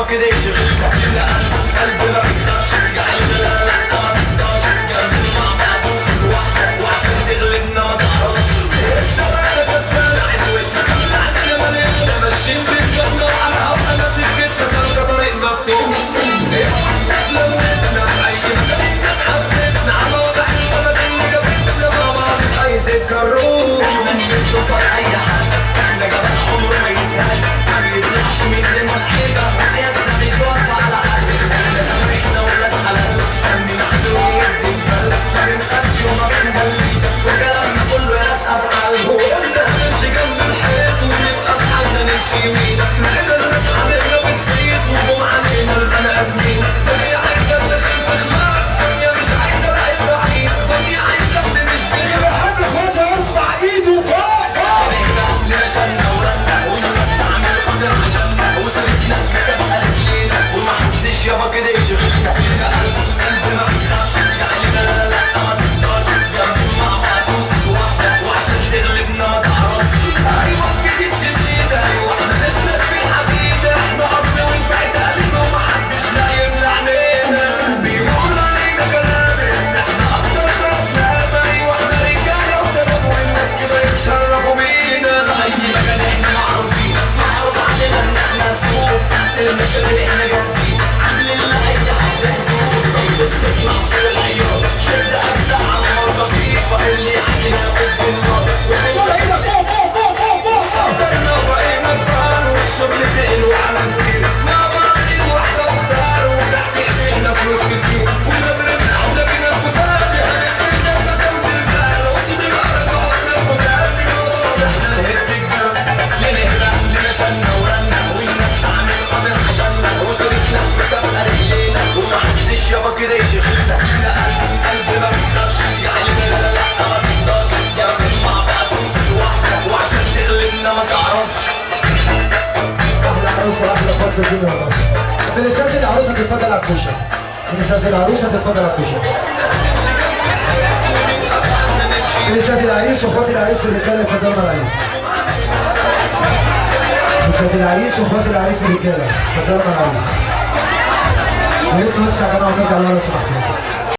كده يشغلنا كده قلب ما بيخافش تجعلنا لا لا ما نقدرش نكمل مع بعض لوحدك وعشان تغلبنا ما تعرفش الزمان كسبان عزوتنا كمل عندنا مليانة ماشيين بالجنة وعلى الهوا انا سكتنا سالكة طريق مفتوح لو نبنا بأيامنا حبيتنا على وضع البلد اللي جابتنا مع بعض بأي سكة نروح احنا نسد وصل أي حاجة احنا جبل عمره ما يتهد ما بيطلعش مننا حاجة حياتنا مش واقفة على حاجة احنا ولاد حلال دمي محدود يدي الفل ما بنخافش وما بنبليش وكلامنا كله يا ناس أفعال وقلنا هنمشي جنب الحيط ونبقى في حالنا نمشي يمين احنا قدرنا في حالنا بنزيد وجم علينا البني آدمين الدنيا عايزة تدخل في خلاف الدنيا مش عايزة بعيد بعيد الدنيا عايزة اللي مش بيخاف بحب اخواتها يرفع ايده فوق لنشنا ورنا والناس تعمل قدر عشاننا وطريقنا كسبها رجلينا ومحدش يابا كده يشغلنا كده قلب ما بيخافش تجعلنا لا لا ما تقدرش نكمل مع بعض لوحدك وعشان تغلبنا ما تعرفش ايوه جديد جديد ايوه احنا لسه في الحديده احنا اصل ونبعد علينا ومحدش لا يمنع علينا بيقول علينا كلام ان احنا اكتر ناس ناس ايوه احنا رجاله وشباب والناس كده يتشرفوا بينا اي مكان احنا معروفين معروف علينا ان احنا سود ساعة المشاكل احنا جاهزين عاملين لاي حد حدود بص اطلع فوق العيار شد افزع على مرضى اللي يعدينا ياخد بالنار صدرنا وبقينا كبار والشغل تقل وعلى كتير مع بعضين واحدة وختار وتحت ايدينا فلوس كتير ونبرزنا علاجنا الفتات هنسرنا فتم زلزال وصد الارض وحنا الفتات احنا نهد الجو لنهرق لنشنا ورنا والناس تعمل قدر عشاننا وطريقنا مسابقة رجلينا ومحدش يابا كده يشغلنا احنا قلب ما بيخافش تجعلنا لا لا ما تقدرش نكمل مع بعض لوحدك وعشان تغلبنا ما تعرفش احلى عروسه واحلى اخوات في الدنيا والله. فينيسات العروسه تتفضل على الكوشه. فينيسات العروسه تتفضل على الكوشه. فينيسات العريس واخوات العريس الرجاله اتفضلوا على العريس. فينيسات العريس واخوات العريس الرجاله اتفضلوا على العريس. يا ريت بس يا جماعه نرجع لورا لو سمحتوا.